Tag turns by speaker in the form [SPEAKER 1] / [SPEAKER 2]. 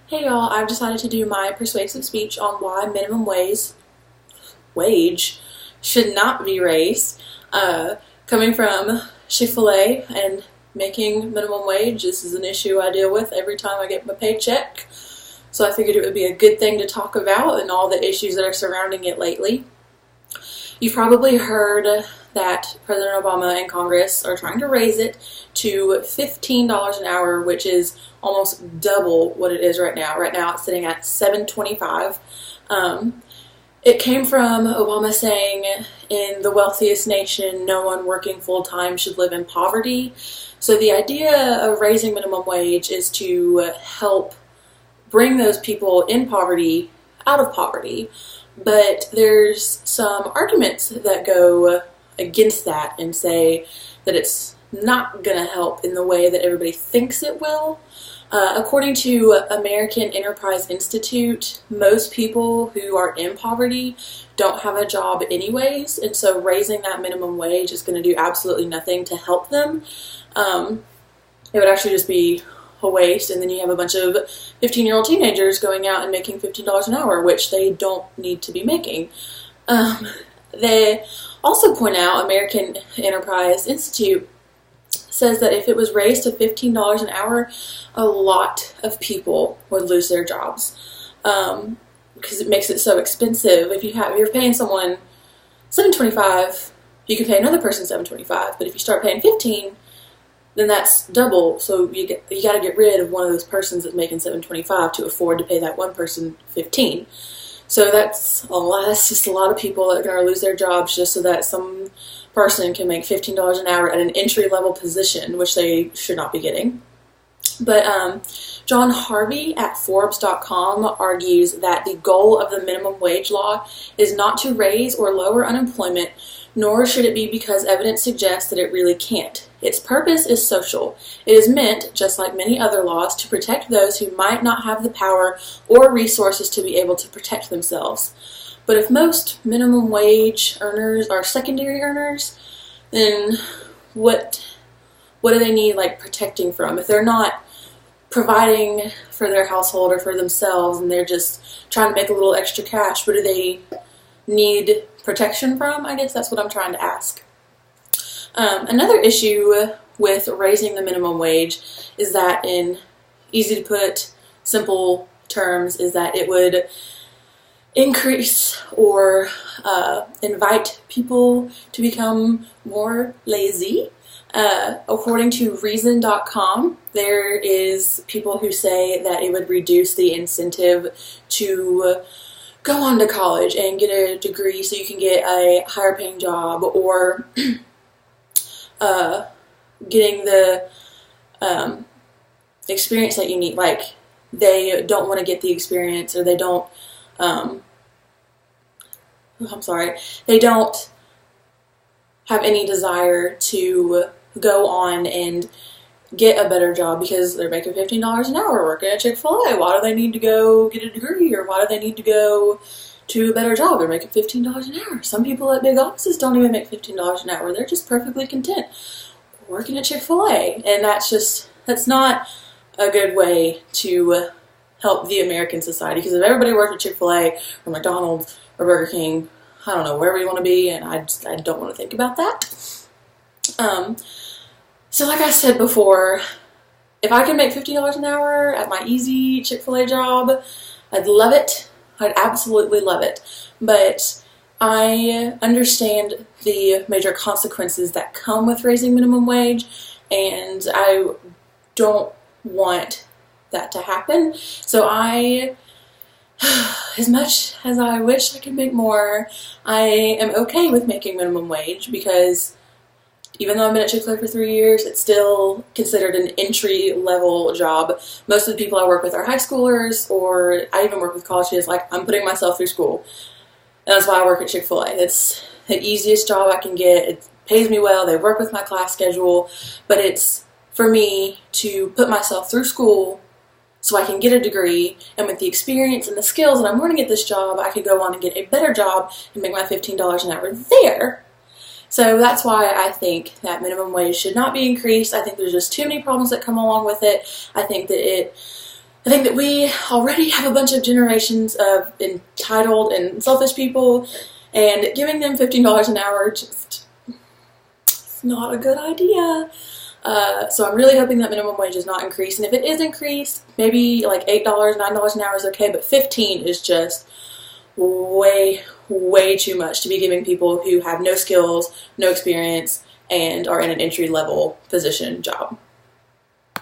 [SPEAKER 1] Hey y'all, I've decided to do my persuasive speech on why wage should not be raised. Coming from Chick-fil-A and making minimum wage, this is an issue I deal with every time I get my paycheck. So I figured it would be a good thing to talk about and all the issues that are surrounding it lately. You've probably heard that President Obama and Congress are trying to raise it to $15 an hour, which is almost double what it is right now. Right now it's sitting at $7.25. It came from Obama saying in the wealthiest nation, no one working full-time should live in poverty. So the idea of raising minimum wage is to help bring those people in poverty out of poverty. But there's some arguments that go against that and say that it's not going to help in the way that everybody thinks it will. According to American Enterprise Institute, most people who are in poverty don't have a job anyways, and so raising that minimum wage is going to do absolutely nothing to help them. It would actually just be a waste, and then you have a bunch of 15-year-old teenagers going out and making $15 an hour, which they don't need to be making. They also point out, American Enterprise Institute says that if it was raised to $15 an hour, a lot of people would lose their jobs because it makes it so expensive. If you're paying someone $7.25, you can pay another person $7.25, but if you start paying $15, then that's double. So you got to get rid of one of those persons that's making $7.25 to afford to pay that one person $15. So that's a lot. That's just a lot of people that are going to lose their jobs just so that some person can make $15 an hour at an entry-level position, which they should not be getting. But John Harvey at Forbes.com argues that the goal of the minimum wage law is not to raise or lower unemployment, nor should it be because evidence suggests that it really can't. Its purpose is social. It is meant, just like many other laws, to protect those who might not have the power or resources to be able to protect themselves. But if most minimum wage earners are secondary earners, then what do they need protecting from? If they're not providing for their household or for themselves and they're just trying to make a little extra cash, what do they need protection from? I guess that's what I'm trying to ask. Another issue with raising the minimum wage is that, in easy to put, simple terms, is that it would increase or invite people to become more lazy. According to Reason.com, there is people who say that it would reduce the incentive to go on to college and get a degree so you can get a higher paying job, or getting the experience that you need. They don't want to get the experience, or they don't they don't have any desire to go on and get a better job because they're making $15 an hour working at Chick-fil-A. Why do they need to go get a degree, or why do they need to go to a better job? They're making $15 an hour. Some people at big offices don't even make $15 an hour. They're just perfectly content working at Chick-fil-A. And that's not a good way to help the American society, because if everybody worked at Chick-fil-A or McDonald's or Burger King, I don't know, wherever you want to be, and I don't want to think about that. So like I said before, if I can make $15 an hour at my easy Chick-fil-A job, I'd love it. I'd absolutely love it. But I understand the major consequences that come with raising minimum wage, and I don't want that to happen. So as much as I wish I could make more, I am okay with making minimum wage, because even though I've been at Chick-fil-A for 3 years, it's still considered an entry-level job. Most of the people I work with are high schoolers, or I even work with college kids. I'm putting myself through school. And that's why I work at Chick-fil-A. It's the easiest job I can get. It pays me well. They work with my class schedule. But it's for me to put myself through school so I can get a degree, and with the experience and the skills that I'm learning at this job, I could go on and get a better job and make my $15 an hour there. So that's why I think that minimum wage should not be increased. I think there's just too many problems that come along with it. I think that it I think that we already have a bunch of generations of entitled and selfish people, and giving them $15 an hour just it's not a good idea. So I'm really hoping that minimum wage is not increased, and if it is increased, maybe like $8, $9 an hour is okay, but $15 is just way too much to be giving people who have no skills, no experience, and are in an entry-level position job.